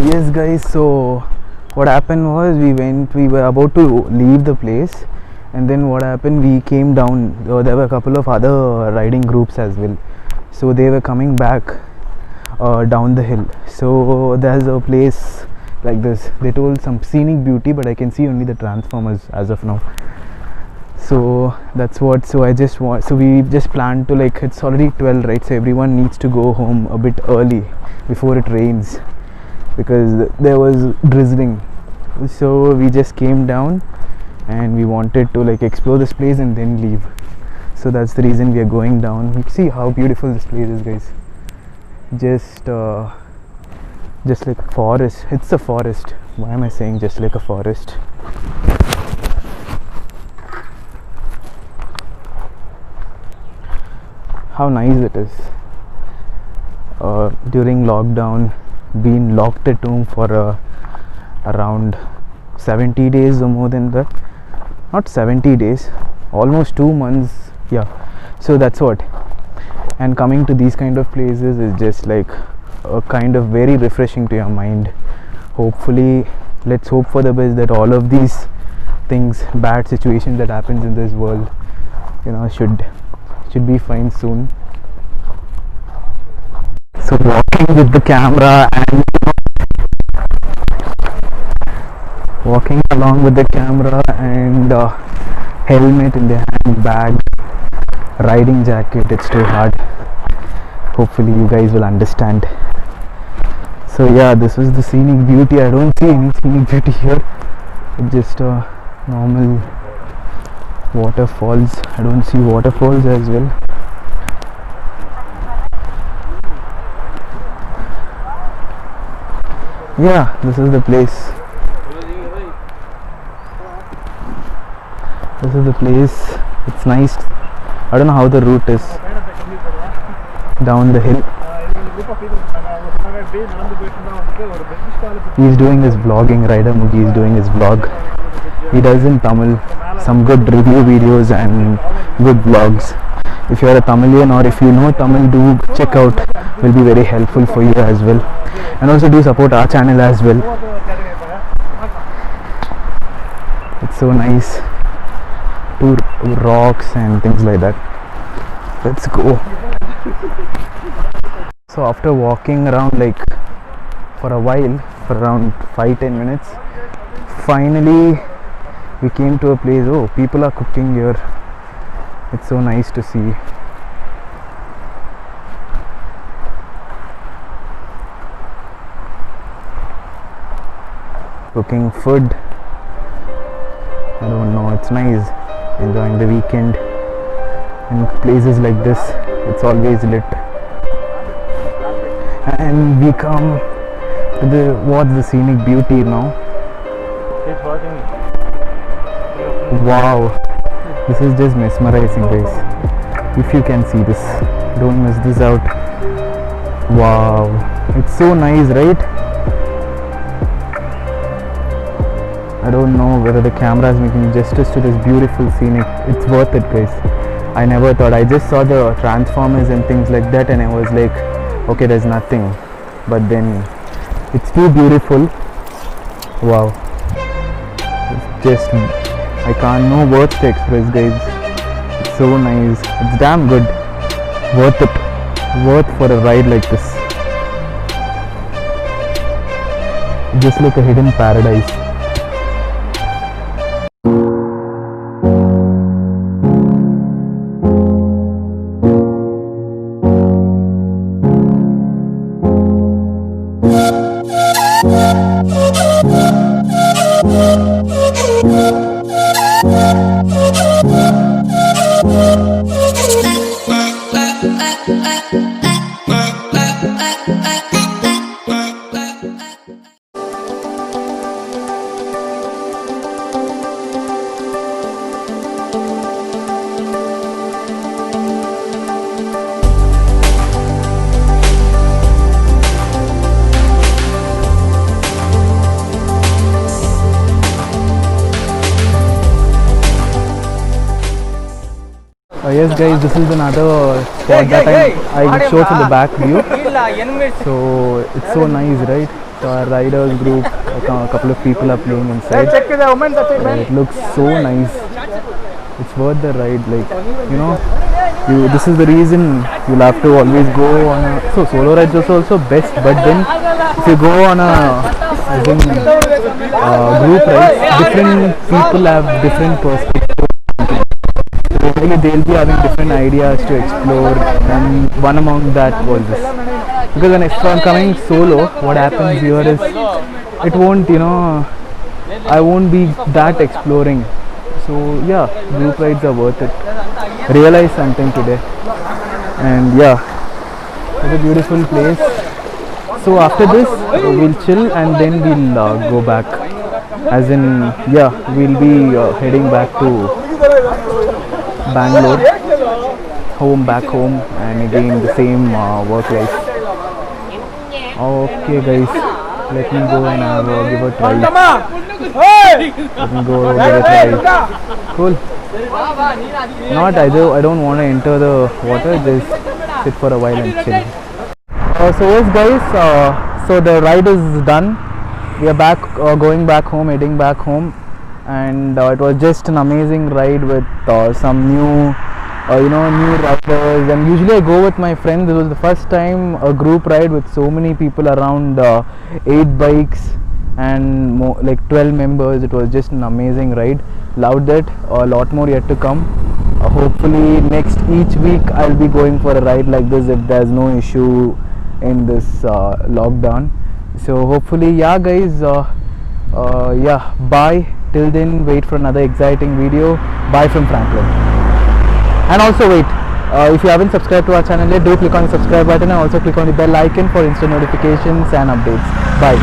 Yes guys, so what happened was we were about to leave the place, and then what happened, we came down. There were a couple of other riding groups as well, so they were coming back down the hill. So there's a place like this. They told some scenic beauty, but I can see only the transformers as of now. So that's what. So I just want. So we just planned to, like, it's already 12, right? So everyone needs to go home a bit early before it rains, because there was drizzling. So we just came down and we wanted to, like, explore this place and then leave. So that's the reason we are going down. You see how beautiful this place is, guys. Just like a forest. It's a forest. Why am I saying just like a forest? How nice it is. During lockdown, been locked at home for around 70 days or more than that. Not 70 days, almost 2 months. Yeah, so that's what. And coming to these kind of places is just like a kind of very refreshing to your mind. Hopefully, let's hope for the best that all of these things, bad situations that happens in this world, should be fine soon. So walking with the camera and walking along with the camera and helmet in the handbag, riding jacket, it's too hard. Hopefully you guys will understand. So yeah, this is the scenic beauty. I don't see any scenic beauty here. It's just normal waterfalls. I don't see waterfalls as well. Yeah, this is the place. This is the place. It's nice. I don't know how the route is down the hill. He's doing his vlogging. Rider Mugi is doing his vlog. He does in Tamil some good review videos and good vlogs. If you are a Tamilian or if you know Tamil, do check out. Will be very helpful for you as well. And also do support our channel as well. It's so nice. To rocks and things like that. Let's go. So after walking around like for a while, for around 5-10 minutes, finally we came to a place. Oh, people are cooking here. It's so nice to see. Cooking food. I don't know, it's nice. Enjoying the weekend in places like this. It's always lit. And we come to what's the scenic beauty now. It's working. Wow, this is just mesmerizing, guys. If you can see this, don't miss this out. Wow, it's so nice, right? I don't know whether the camera is making justice to this beautiful scenic. It's worth it, guys. I never thought. I just saw the transformers and things like that, and I was like, okay, there's nothing. But then it's too beautiful. Wow. It's just, I can't know words to express, guys. It's so nice. It's damn good. Worth it. Worth for a ride like this. Just like a hidden paradise. Yes guys, this is another spot that I showed from the back view. So it's so nice, right? So our riders group, a couple of people are playing inside. Check the women's It looks so nice. It's worth the ride. Like, you know, this is the reason you'll have to always go on a. So solo rides also best, but then if you go on a as in, group rides, different people have different perspectives. Basically, they'll be having different ideas to explore, and one among that was this. Because when if I'm coming solo, what happens here is it won't, I won't be that exploring. So yeah, group rides are worth it. Realize something today, and yeah, it's a beautiful place. So after this, we'll chill and then we'll go back. As in, yeah, we'll be heading back to Bangalore, back home, and again the same work life. Okay, guys, let me go and give a try. Let me go give a try. Cool. Not I don't want to enter the water. Just sit for a while and chill. So yes, guys. So the ride is done. We are back, going back home, heading back home, and it was just an amazing ride with some new new riders. And usually I go with my friends. This was the first time a group ride with so many people, around 8 bikes and like 12 members. It was just an amazing ride. Loved it. A lot more yet to come. Hopefully each week I'll be going for a ride like this if there's no issue in this lockdown. So hopefully, yeah, guys, yeah, bye. Till then, wait for another exciting video. Bye from Franklin. And also wait, if you haven't subscribed to our channel yet, do click on the subscribe button and also click on the bell icon for instant notifications and updates. Bye.